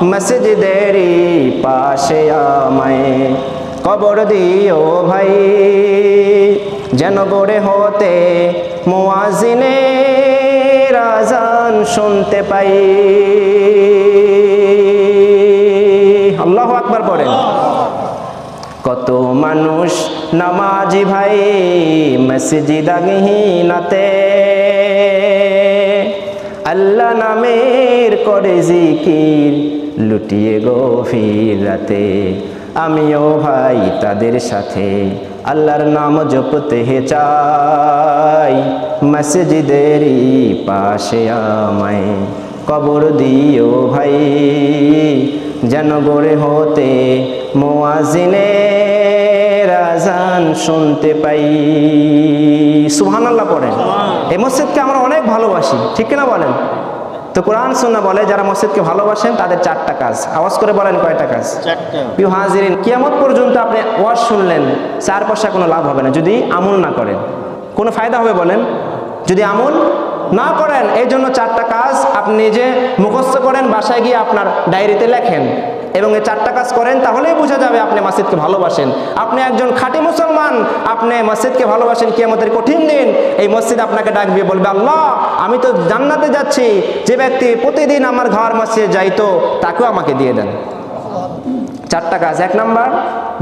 মসজিদেরই পাশে আমায় কবর দিও ভাই, যেন গড়ে হতে মুয়াজ্জিনের আযান শুনতে পাই। আল্লাহু আকবার পড়েন। কত মানুষ নামাজি ভাই মসজিদাগহীনাতে, আল্লাহ নামের করে জিকির লুটিয়ে গভীর রাতে। আমিও ভাই তাদের সাথে আল্লাহর নাম জপতে চাই, মসজিদেরই পাশে আমায় কবর দিও ভাই, যেন গড়ে হতে মুয়াজ্জিনের আযান শুনতে পাই। সুবহানাল্লাহ পড়েন। এই মসজিদকে আমরা অনেক ভালোবাসি, ঠিক কিনা বলেন? তো কোরআন সুন্নাহ বলে যারা মসজিদকে ভালোবাসেন তাদের 4টা কাজ। আওয়াজ করে বলেন কয়টা কাজ? 4টা। প্রিয় হাজিরিন, কিয়ামত পর্যন্ত আপনি ওয়াজ শুনলেন, 4 পয়সা কোনো লাভ হবে না যদি আমল না করেন। কোনো ফায়দা হবে বলেন যদি আমল না করেন? এই জন্য 4টা কাজ আপনি নিজে মুখস্থ করেন, বাসায় গিয়ে আপনার ডায়েরিতে লেখেন এবং এই 4টা কাজ করেন, তাহলেই বোঝা যাবে আপনি মসজিদকে ভালোবাসেন। আপনি একজন খাঁটি মুসলমান, আপনি মসজিদকে ভালোবাসেন। কিয়ামতের কঠিন দিন এই মসজিদ আপনাকে ডাকবে, বলবে আল্লাহ আমি তো জান্নাতে যাচ্ছি, যে ব্যক্তি প্রতিদিন আমার ঘর মসজিদে যাইতো তাকেও আমাকে দিয়ে দেন। 4টা কাজ। 1 নাম্বার,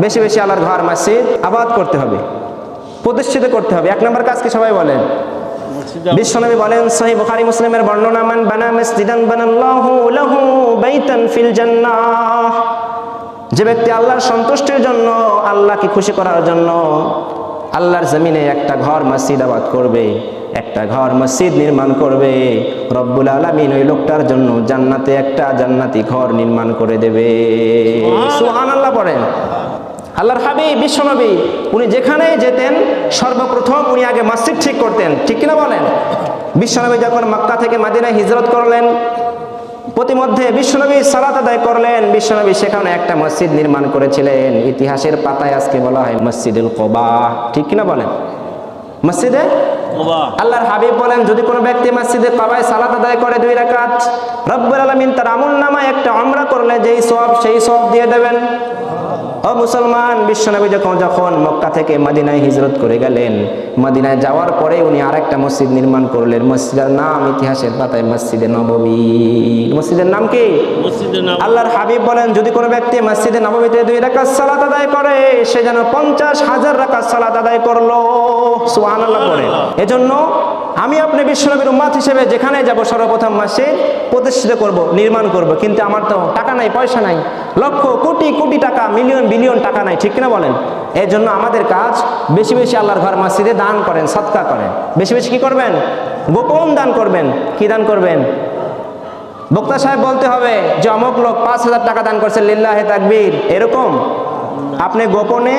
বেশি বেশি আল্লাহর ঘর মসজিদ আবাদ করতে হবে, প্রতিষ্ঠিত করতে হবে। 1 নাম্বার কাজ কি সবাই বলেন? বিশ্বনবী বলেন সহিহ বুখারী মুসলিমের বর্ণনা, মান বানা মসজিদান বানাল্লাহু লাহু বাইতান ফিল জান্নাহ, যে ব্যক্তি আল্লাহর সন্তুষ্টির জন্য, আল্লাহকে খুশি করার জন্য আল্লাহর জমিনে একটা ঘর মসজিদ আবাদ করবে, একটা ঘর মসজিদ নির্মাণ করবে, রব্বুল আলামিন ওই লোকটার জন্য জান্নাতে একটা জান্নাতি ঘর নির্মাণ করে দেবে। সুবহানাল্লাহ পড়েন। আল্লাহর হাবিব বিশ্বনবী উনি যেখানেই যেতেন সর্বপ্রথম উনি আগে মসজিদ ঠিক করতেন, ঠিক কিনা বলেন? বিশ্বনবী যখন মক্কা থেকে মদিনায় হিজরত করলেন, প্রতিমধ্যে বিশ্বনবী সালাত আদায় করলেন। বিশ্বনবী সেখানে একটা মসজিদ নির্মাণ করেছিলেন, ইতিহাসের পাতায় আজকে বলা হয় মসজিদুল কুবা, ঠিক কিনা বলেন? মসজিদে কুবা। আল্লাহর হাবিব বলেন যদি কোনো ব্যক্তি মসজিদে কুবায় সালাত আদায় করে 2 রাকাত, রব্বুল আলামিন তার আমলনামায় একটা উমরা করলে যেই সওয়াব সেই সওয়াব দিয়ে দেবেন। ও মুসলমান, বিশ্বনবী যখন মক্কা থেকে মদিনায় হিজরত করে গেলেন, মদিনায় যাওয়ার পরে উনি আরেকটা মসজিদ নির্মাণ করলেন। মসজিদের নাম ইতিহাসের পাতায় মসজিদে নববী। মসজিদের নাম কি? আল্লাহর হাবিব বলেন যদি কোনো ব্যক্তি মসজিদে নববীতে 2 রাকাত সালাত আদায় করে, সে যেন 50,000 রাকাত সালাত আদায় করলো। সুবহানাল্লাহ পড়ে। এজন্য আমি আপনি বিশ্বনবীর উম্মত হিসেবে যেখানে যাব সর্বপ্রথম মসজিদ প্রতিষ্ঠিত করব, নির্মাণ করব। কিন্তু আমার তো টাকা নাই, পয়সা নাই, লক্ষ কোটি কোটি টাকা, মিলিয়ন বিলিয়ন টাকা নাই, ঠিক কিনা বলেন? এই জন্য আমাদের কাজ বেশি বেশি আল্লাহর ঘর মসজিদে দান করেন, সদকা করেন। বেশি বেশি কি করবেন? গোপন দান করবেন। কি দান করবেন? বক্তা সাহেব বলতে হবে যে অমুক লোক 5,000 টাকা দান করছে, লিল্লাহে তাকবীর, এরকম আপনি গোপনে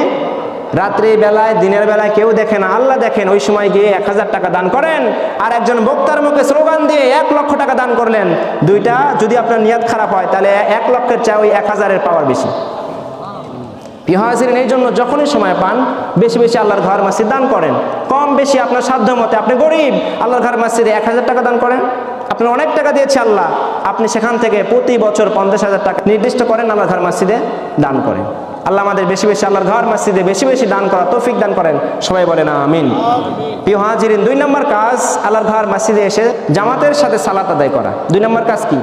রাত্রি বেলায় দিনের বেলায় কেউ দেখে না, আল্লাহ দেখেন, ওই সময় গিয়ে 1,000 টাকা দান করেন। আর একজন বক্তার মুখে স্লোগান দিয়ে 1 লক্ষ টাকা দান করলেন, দুইটা যদি আপনার নিয়ত খারাপ হয় তাহলে 1 লক্ষের চেয়ে ওই 1,000-এর পাওয়ার বেশি। প্রিয় হাজিরিন, এই জন্য যখনই সময় পান বেশি বেশি আল্লাহর ঘর মসজিদ দান করেন। কম বেশি আপনার সাধ্য মতে, আপনি গরিব, আল্লাহর ঘর মসজিদে 1,000 টাকা দান করেন। আপনার অনেক টাকা দিয়েছে আল্লাহ, আপনি সেখান থেকে প্রতি বছর 50,000 টাকা নির্দিষ্ট করেন আল্লাহর ঘর মসজিদে দান করেন। আল্লাহ আমাদের বেশি বেশি আল্লাহর ঘর মসজিদে বেশি বেশি দান করা তৌফিক দান করেন, সবাই বলেন আমিন। প্রিয় হাজিরিন, 2 নম্বর কাজ আল্লাহর ঘর মসজিদে এসে জামাতের সাথে সালাত আদায় করা। 2 নম্বর কাজ কি?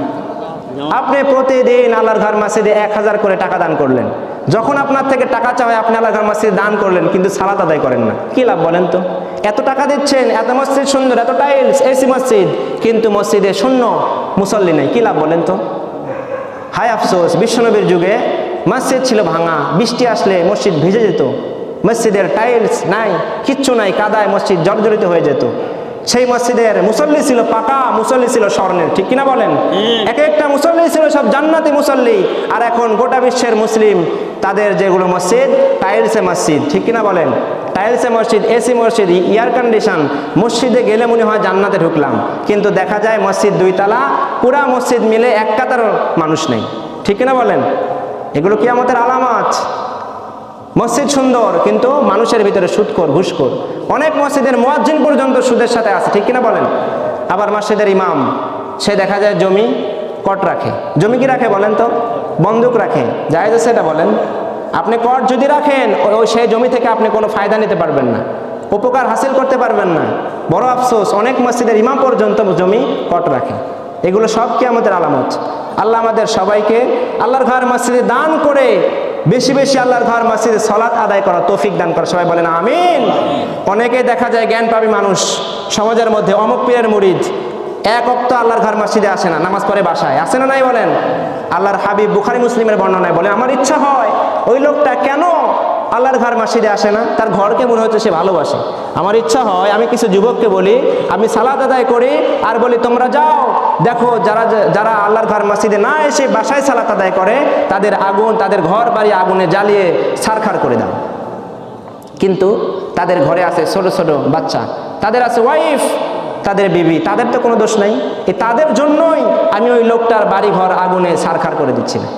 আপনি প্রতিদিন আল্লাহর ঘর মসজিদে 1,000 করে টাকা দান করলেন। যখন আপনার থেকে টাকা চাওয়ায় আপনি আল্লাহর ঘর মসজিদে দান করলেন, কিন্তু সালাত আদায় করেন না, কি লাভ বলেন তো? এত টাকা দিচ্ছেন, এত মসজিদ সুন্দর, এত টাইলস, এসি মসজিদ, কিন্তু মসজিদে শূন্য, মুসল্লি নাই, কি লাভ বলেন তো? হায় আফসোস, বিশ্বনবীর যুগে মসজিদ ছিল ভাঙা, বৃষ্টি আসলে মসজিদ ভিজে যেত, মসজিদের টাইলস নাই, কিচ্ছু নাই, কাদায় মসজিদ জর্জরিত হয়ে যেত। সেই মসজিদের মুসল্লি ছিল পাকা, মুসল্লি ছিল স্বর্ণের, ঠিক কিনা বলেন? এক একটা মুসল্লি ছিল সব জান্নাতি মুসল্লি। আর এখন গোটা বিশ্বের মুসলিম তাদের যেগুলো মসজিদ টাইলসে মসজিদ, ঠিক কিনা বলেন? টাইলসে মসজিদ, এসি মসজিদ, এয়ার কন্ডিশন, মসজিদে গেলে মনে হয় জান্নাতে ঢুকলাম, কিন্তু দেখা যায় মসজিদ 2 তলা, পুরা মসজিদ মিলে 1 কাতার মানুষ নেই, ঠিক কিনা বলেন? এগুলো কিয়ামতের আলামত। মসজিদ সুন্দর কিন্তু মানুষের ভিতরে সুদখোর, ঘুষখোর। অনেক মসজিদের মুয়াজ্জিন পর্যন্ত সুদের সাথে আছে, ঠিক কিনা বলেন? আবার মসজিদের ইমাম, সে দেখা যায় জমি কট রাখে। জমি কি রাখে বলেন তো? বন্দুক রাখে। জায়েজ আছে এটা বলেন? আপনি কট যদি রাখেন, ওই সেই জমি থেকে আপনি কোনো ফায়দা নিতে পারবেন না, উপকার হাসিল করতে পারবেন না। বড় আফসোস, অনেক মসজিদের ইমাম পর্যন্ত জমি কট রাখে। এগুলো সব কিয়ামতের আলামত। আল্লাহ আমাদের সবাইকে আল্লাহর ঘর মসজিদে দান করে বেশি বেশি আল্লাহর ঘর মসজিদে সালাত আদায় করা তৌফিক দান করে। সবাই বলেন আমিন। অনেকেই দেখা যায় জ্ঞান পাবি মানুষ সমাজের মধ্যে, অমুক পীরের মুরিদ, এক ওয়াক্ত আল্লাহর ঘর মসজিদে আসে না, নামাজ পড়ে বাসায়, আসে না নাই বলেন? আল্লাহর হাবিব বুখারী মুসলিমের বর্ণনায় বলে, আমার ইচ্ছা হয় ওই লোকটা কেন আল্লাহর ঘর মসজিদে আসে না, তার ঘরকে মনে হচ্ছে সে ভালোবাসে। আমার ইচ্ছা হয় আমি কিছু যুবককে বলি, আমি সালাত আদায় করি আর বলি তোমরা যাও দেখো যারা যারা আল্লাহর ঘর মসজিদে না এসে বাসায় সালাত আদায় করে তাদের আগুন, তাদের ঘর বাড়ি আগুনে জ্বালিয়ে ছারখার করে দাও। কিন্তু তাদের ঘরে আছে ছোট ছোট বাচ্চা, তাদের আছে ওয়াইফ, তাদের বিবি, তাদের তো কোনো দোষ নাই। তাদের জন্যই আমি ওই লোকটার বাড়ি ঘর আগুনে ছারখার করে দিচ্ছি না।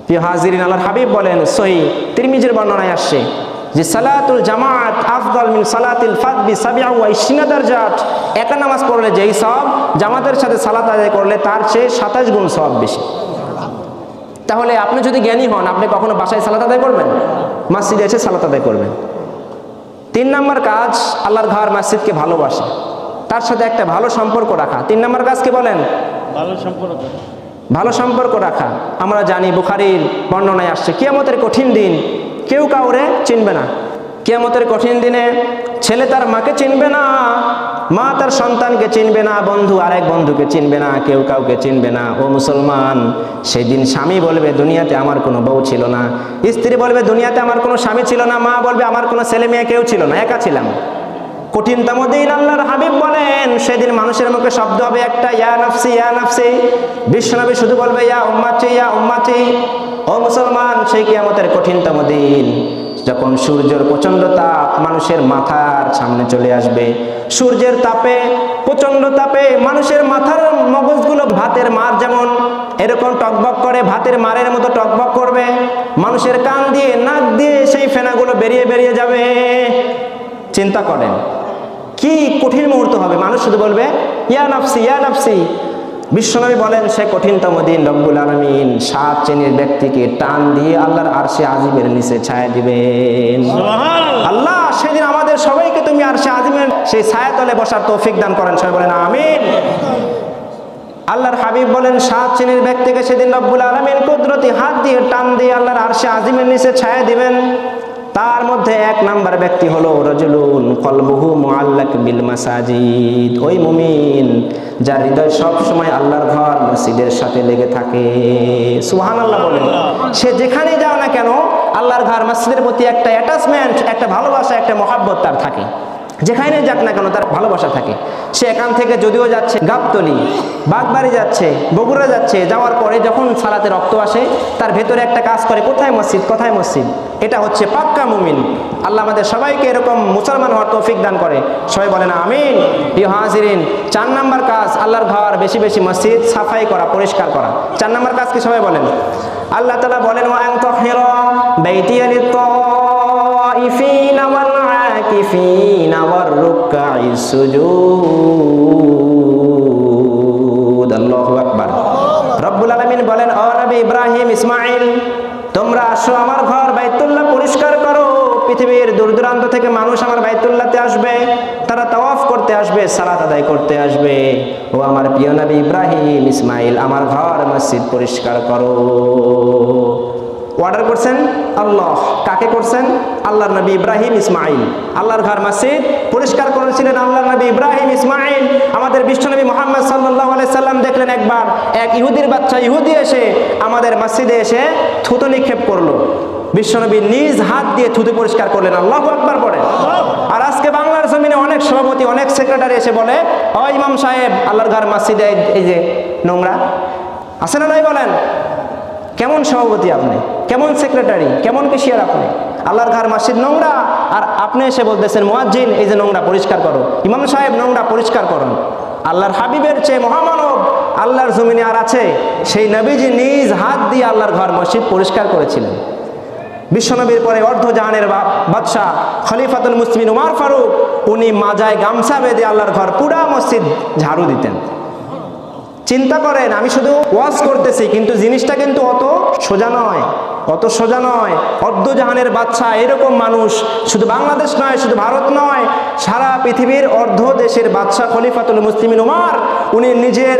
প্রিয় হাজিরিন, আল্লাহর হাবিব বলেন, সহিহ তিরমিজির বর্ণনায় আসছে যে সালাতুল জামাত আফদল মিন সালাতিল ফাদ বি 27 দারজাত। একা নামাজ পড়লে যেই সওয়াব, জামাতের সাথে সালাত আদায় করলে তার চেয়ে 27 গুণ সওয়াব বেশি। তাহলে আপনি যদি জ্ঞানী হন, আপনি কখনো বাসায় সালাত আদায় করবেন? মসজিদে এসে সালাত আদায় করবেন। 3 নম্বর কাজ, আল্লাহর ঘর মসজিদকে ভালোবাসা, তার সাথে একটা ভালো সম্পর্ক রাখা। 3 নম্বর কাজ কি বলেন? ভালো সম্পর্ক রাখা। আমরা জানি বুখারীর বর্ণনায় আসছে কিয়ামতের কঠিন দিন কেউ কাউরে চিনবে না। কিয়ামতের কঠিন দিনে ছেলে তার মাকে চিনবে না, মা তার সন্তানকে চিনবে না, বন্ধু আরেক বন্ধুকে চিনবে না, কেউ কাউকে চিনবে না। ও মুসলমান, সেদিন স্বামী বলবে দুনিয়াতে আমার কোনো বউ ছিল না, স্ত্রী বলবে দুনিয়াতে আমার কোনো স্বামী ছিল না, মা বলবে আমার কোনো ছেলে মেয়ে কেউ ছিল না, একা ছিলাম। কঠিনতম দিন। আল্লাহর হাবিব বলেন সেদিন মানুষের মুখে শব্দ হবে একটা, ইয়া নাফসি ইয়া নাফসি। বিশ্বনবী শুধু বলবে ইয়া উম্মতি ইয়া উম্মতি। ও মুসলমান, সেই কিয়ামতের কঠিনতম দিন যখন সূর্যের প্রচন্ড তাপ মানুষের মাথার সামনে চলে আসবে, সূর্যের তাপে, প্রচন্ড তাপে মানুষের মাথার মগজগুলো ভাতের মার যেমন এরকম টকবক করে, ভাতের মারের মতো টকবক করবে, মানুষের কান দিয়ে নাক দিয়ে সেই ফেনাগুলো বেরিয়ে বেরিয়ে যাবে। চিন্তা করেন কি কঠিন মুহূর্ত হবে। মানুষ শুধু বলবে ইয়া নাফসি ইয়া নাফসি। বিশ্বনবী বলেন সে কঠিনতম দিন রব্বুল আলামিন 7 শ্রেণীর ব্যক্তিকে টান দিয়ে আল্লাহর আরশে আজিমের নিচে ছায়া দিবেন। আল্লাহ সেদিন আমাদের সবাইকে তুমি আরশে আজিমের সেই ছায়াতলে বসার তৌফিক দান করেন। সবাই বলেন আমিন। আল্লাহর হাবিব বলেন 7 শ্রেণীর ব্যক্তিকে সেদিন রব্বুল আলামিন কুদরতি হাত দিয়ে টান দিয়ে আল্লাহর আরশে আজিমের নিচে ছায়া দিবেন। তার মধ্যে 1 নাম্বার ব্যক্তি হলো রাজুলুন কলবুহু মুআল্লাক বিল মাসাজিদ। ওই মুমিন যার হৃদয় সব সময় আল্লাহর ঘর মসজিদের সাথে লেগে থাকে। সুবহানাল্লাহ বলেন। সে যেখানেই যাও না কেন আল্লাহর ঘর মসজিদের প্রতি একটা অ্যাটাচমেন্ট, একটা ভালোবাসা, একটা মহাব্বত তার থাকে। যেখানে যাক না কেন তার ভালোবাসা থাকে। সে এখান থেকে যদিও যাচ্ছে গাবতলী, বাগবাড়ি যাচ্ছে, বগুড়া যাচ্ছে, যাওয়ার পরে যখন সালাতে রক্ত আসে তার ভেতরে একটা কাজ করে, কোথায় মসজিদ কোথায় মসজিদ। এটা হচ্ছে পাক্কা মুমিন। আল্লাহ আমাদের সবাইকে এরকম মুসলমান হওয়ার তৌফিক দান করে। সবাই বলেন আমিন। প্রিয় হাজিরিন, 4 নাম্বার কাজ আল্লাহর ঘর বেশি বেশি মসজিদ সাফাই করা, পরিষ্কার করা। 4 নাম্বার কাজ কি সবাই বলেন? আল্লাহ তাআলা বলেন ওয়া আন তাহিরা বাইতিয়া লিত-তাইফিনা ওয়াল আকিফিনা ওয়ার রুকআইস সুজুদ। আল্লাহু আকবার। রব্বুল আলামিন বলেন ও নবী ইব্রাহিম ইসমাঈল, তোমরা আসো আমার ঘর বাইতুল্লাহ পরিষ্কার করো। পৃথিবীর দূর দূরান্ত থেকে মানুষ আমার বাইতুল্লাহতে আসবে, তারা তাওয়াফ করতে আসবে, সালাত আদায় করতে আসবে। ও আমার প্রিয় নবী ইব্রাহিম ইসমাঈল, আমার ঘর মসজিদ পরিষ্কার করো। অর্ডার করছেন আল্লাহ, কাকে করছেন? আল্লাহর নবী ইব্রাহিম ইসমাঈল। আল্লাহর ঘর মসজিদ পরিষ্কার করেছিলেন আল্লাহর নবী ইব্রাহিম ইসমাঈল। আমাদের বিশ্বনবী মুহাম্মদ সাল্লাল্লাহু আলাইহি সাল্লাম দেখলেন একবার এক ইহুদির বাচ্চা ইহুদি এসে আমাদের মসজিদে এসে থুতু নিক্ষেপ করলো। বিশ্বনবী নিজ হাত দিয়ে থুতু পরিষ্কার করলেন। আল্লাহু আকবার পড়ে। আর আজকে বাংলার জমিনে অনেক সভাপতি, অনেক সেক্রেটারি এসে বলে ও ইমাম সাহেব আল্লাহর ঘর মসজিদে এই যে নোংরা আছে না নাই বলেন? কেমন সভাপতি আপনি, কেমন সেক্রেটারি, কেমন কেশিয়ার আপনি? আল্লাহর ঘর মসজিদ নোংরা আর আপনি এসে বলতেছেন মুয়াজ্জিন এই যে নোংরা পরিষ্কার করো, ইমাম সাহেব নোংরা পরিষ্কার করুন। আল্লাহর হাবিবের চেয়ে মহামানব আল্লাহর জমিনে আর আছে? সেই নবীজি নিজ হাত দিয়ে আল্লাহর ঘর মসজিদ পরিষ্কার করেছিলেন। বিশ্বনবীর পরে অর্ধজাহানের বাদশাহ খলিফাতুল মুসলিমিন উমর ফারুক, উনি মাজায় গামছা বেঁধে আল্লাহর ঘর পুরা মসজিদ ঝাড়ু দিতেন। চিন্তা করেন, আমি শুধু ওয়াজ করতেছি, কিন্তু জিনিসটা কিন্তু অত সোজা নয়, অত সোজা নয়। অর্ধজাহানের বাদশা এরকম মানুষ শুধু বাংলাদেশ নয়, শুধু ভারত নয়, সারা পৃথিবীর অর্ধ দেশের বাদশা খলিফাতুল মুসলিমিন ওমর, উনি নিজের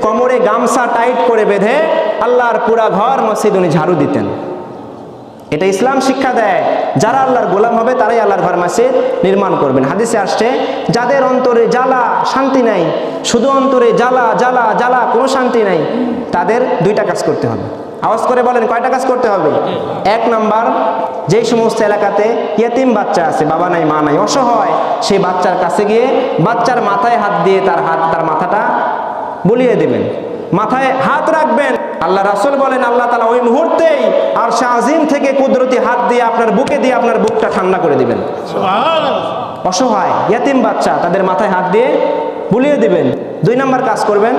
কোমরে গামছা টাইট করে বেঁধে আল্লাহর পুরা ঘর মসজিদ উনি ঝাড়ু দিতেন। এটা ইসলাম শিক্ষা দেয়, যারা আল্লাহর গোলাম হবে তারাই আল্লাহর ঘর মসজিদ নির্মাণ করবেন। হাদিসে আসছে, যাদের অন্তরে জ্বালা শান্তি নাই, শুধু অন্তরে জ্বালা জ্বালা জ্বালা, কোনো শান্তি নাই, তাদের দুইটা কাজ করতে হবে। আওয়াজ করে বলেন, কয়টা কাজ করতে হবে? এক নাম্বার, যেই সমস্ত এলাকাতে ইয়েতিম বাচ্চা আছে, বাবা নাই মা নাই, অসহায়, সেই বাচ্চার কাছে গিয়ে বাচ্চার মাথায় হাত দিয়ে তার মাথাটা বুলিয়ে দিবেন, মাথায় হাত রাখবেন। আল্লাহ রাসূল বলেন, আল্লাহ তাআলা ওই মুহূর্তেই আরশে আজিম থেকে কুদরতি হাত দিয়ে আপনার বুকে দিয়ে আপনার বুকটা ঠান্ডা করে দিবেন। সুবহানাল্লাহ। অসহায় ইয়েতিম বাচ্চা, তাদের মাথায় হাত দিয়ে বুলিয়ে দিবেন। দুই নাম্বার কাজ করবেন,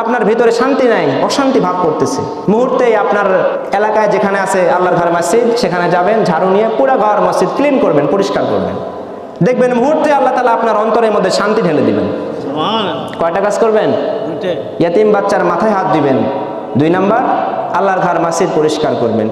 আপনার ভিতরে শান্তি নাই, অশান্তি ভাব করতেছে, মুহূর্তেই আপনার এলাকায় যেখানে আছে আল্লাহর ঘর মসজিদ, সেখানে যাবেন, ঝাড়ু নিয়ে পুরো ঘর মসজিদ ক্লিন করবেন, পরিষ্কার করবেন। দেখবেন মুহূর্তে আল্লাহ তাআলা আপনার অন্তরের মধ্যে শান্তি ঢেলে দিবেন। কয়টা কাজ করবেন? ইয়েতিম বাচ্চার মাথায় হাত দিবেন। দুই নাম্বার, আল্লাহর ঘর মসজিদ পরিষ্কার করবেন।